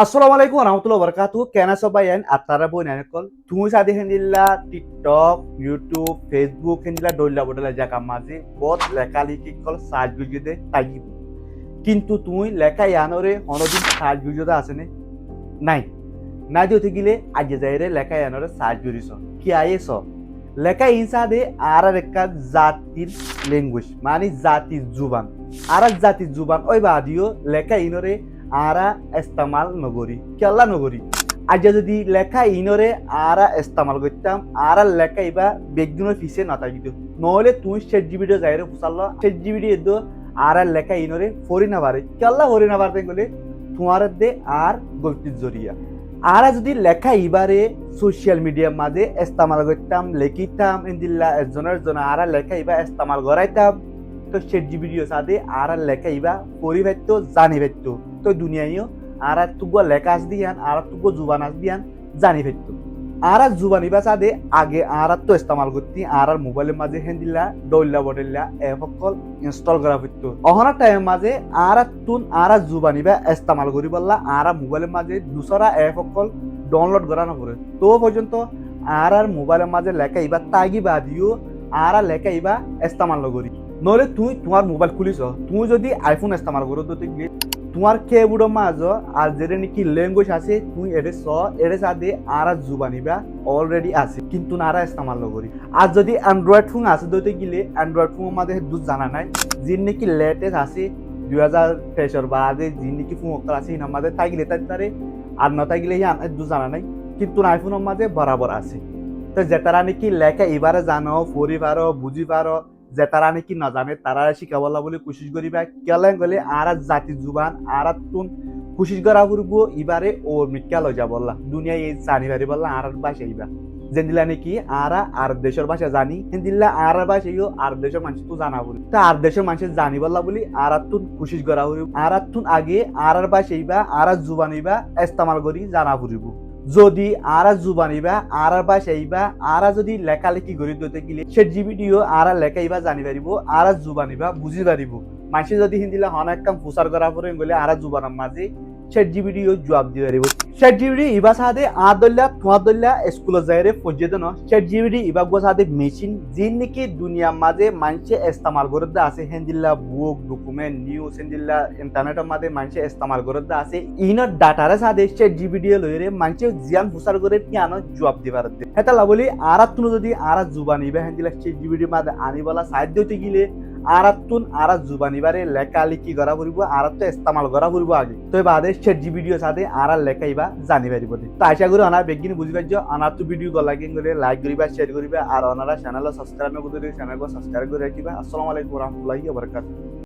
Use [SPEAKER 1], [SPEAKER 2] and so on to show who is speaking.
[SPEAKER 1] Assalamualaikum warahmatullahi wabarakatuh. Kena sobayan atara boy nanekol. Tumu sadi hendilla TikTok, YouTube, Facebook hendilla dolla bodala jaka mazi bot lekali kikol সাজ ভিডিওতে তাগিব। কিন্তু তুই লেখা ইয়ানোরে হনদিন সাজ ভিডিওতে আসেনে নাই না দিতে গিলে আজ যাইরে লেখা ইয়ানোরে সাজ ভিডিওস কি আইএস লেখা ইনসাদে আর একটা জাতির ল্যাঙ্গুয়েজ মানে জাতির জুবান আর জাতির জুবান ওই বাদিও লেখা ইনরে আরা ইস্তেমাল নগরী কেলা নগরী আজ যদি লেখা ইনরে আরা ইস্তেমাল করতাম আর লেখা ইবা বেগদিনের ফিসে না থাকিত নহলে তুই শেট জিবিডিও যাইরে ফুসাল শেট জিবিডি এদো আর লেখা ইনরে ফরি না পারে কেলা ফরি না পারতে গেলে তোমার দে আর গলতির জরিয়া আর যদি লেখা ইবারে সোশ্যাল মিডিয়ার মাঝে ইস্তেমাল করতাম লেখিতাম ইন্দিল্লা একজনের জন্য আর লেখা ইবা ইস্তেমাল করাইতাম তো শেট জিবিডিও সাথে আর লেখা ইবা পড়ি পাইতো জানি পাইতো তো দুনিয়ায়ও আর তুগো লেখা আস দিয়ান আর তুগো জুবান আস দিয়ান জানি পাইতো আর জুবান ইবা সাথে আগে আর তো ইস্তেমাল করতি আর মোবাইলের মাঝে হেন্দিল্লা ডইল্লা বডেল্লা এপ সকল ইনস্টল করা পাইতো অহনার টাইম মাঝে আর তুন আর জুবান ইবা ইস্তেমাল করি বললা আর মোবাইলের মাঝে দুসরা এপ সকল ডাউনলোড করা না করে তো পর্যন্ত আর মোবাইলের মাঝে লেখা ইবা তাগি বাদিও আর লেখা ইবা ইস্তেমাল করি নহলে তুই তোমার মোবাইল খুলিস তুই যদি আইফোন ইস্তেমাল করো তো তোমার কিবোর্ডের মাঝ আর যেটা নাকি ল্যাঙ্গুয়েজ আছে তুই এর সাথে আর জুবানিবা অলরেডি আছে কিন্তু না ইস্তেমাল করি আর যদি অ্যান্ড্রয়েড ফোন আছে তো গেলে অ্যান্ড্রয়েড ফোনের মাঝে দুধ জানা নাই যে নাকি লেটেস্ট আছে 2023 বাদে যে নাকি ফোন আছে এর মাঝে থাকলে তারে আর না থাকলে দুধ জানা নাই কিন্তু আইফোনের মাঝে বরাবর আছে তো যেতারা নাকি লেখা এবারে জানো পড়ি পারো বুঝি পারো যে তারা নাকি না জানে তারা শিখাবলা বলে কোশিশ করিবা কেলেন গেলে আর জাতি জুবান আর তুন কোশিশ করা করবো এবারে ওর মিক্কাল হয়ে যাবল্লা দুনিয়া এই জানি পারি বললা আর ভাষা ইবা যেন দিলা নাকি আর দেশের ভাষা জানি হিন্দিল্লা আর ভাষাইও আর দেশের মানুষ তো জানা বলি তা আর দেশের মানুষের জানি বললা বলি আর তুন কোশিশ করা করিব আর তুন আগে আর ভাষা ইবা আর জুবান ইবা ইস্তেমাল করি জানা ফুরিব যদি আর জুবানিবা আর ভাষাইবা আর যদি লেখালেখি করি দিতে গেলে সে জিবিডিও আর লেখাইবা জানি পারিব আর জুবানিবা বুঝি পারিব মানুষে যদি হিন্দিলা অনেক কাম প্রচার করা পরে গেলে আর জুবানের মাঝে শেট জিবিডিও জবাব দিয়ে পারিব শেট জিবিডি ইবা সাথে আর দল্লা তোমার দল্লা স্কুলে যাইরে পর্যন্ত ন শেট জিবিডি ইবা গো সাথে মেশিন যিন নাকি দুনিয়ার মাঝে মানুষে ইস্তেমাল করতে আছে হিন্দিলা বুক ডকুমেন্ট নিউজ হিন্দিলা ইন্টারনেটের মাঝে মানুষে ইস্তেমাল করতে আছে ইনর ডাটারে সাথে শেট জিবিডিও লইরে মানুষে জিয়ান প্রচার করে তিয়ানো জবাব দিতে পারতে এটা লাবলি আর তুন যদি আর জুবানিবা হিন্দিলা শেট জিবিডির মাঝে আনিবলা সাহায্য হতে গেলে আর তুন আর জুবানিবারে লেখালেখি করা পড়ব আর তো ইস্তেমাল করা পড়ব আগে তো বাদে শেট জিবিডিও সাথে আর লেখাইবা জানি পারিব তো আশা করি অনার বেগিনি বুঝি পাইছ অনার তো ভিডিও গলাগিন করে লাইক করিবা শেয়ার করিবা আর অনারা চ্যানেল সাবস্ক্রাইব করে চ্যানেল সাবস্ক্রাইব করে রাখিবা। আসসালামু আলাইকুম ওয়া রাহমাতুল্লাহি ওয়া বারাকাতুহু।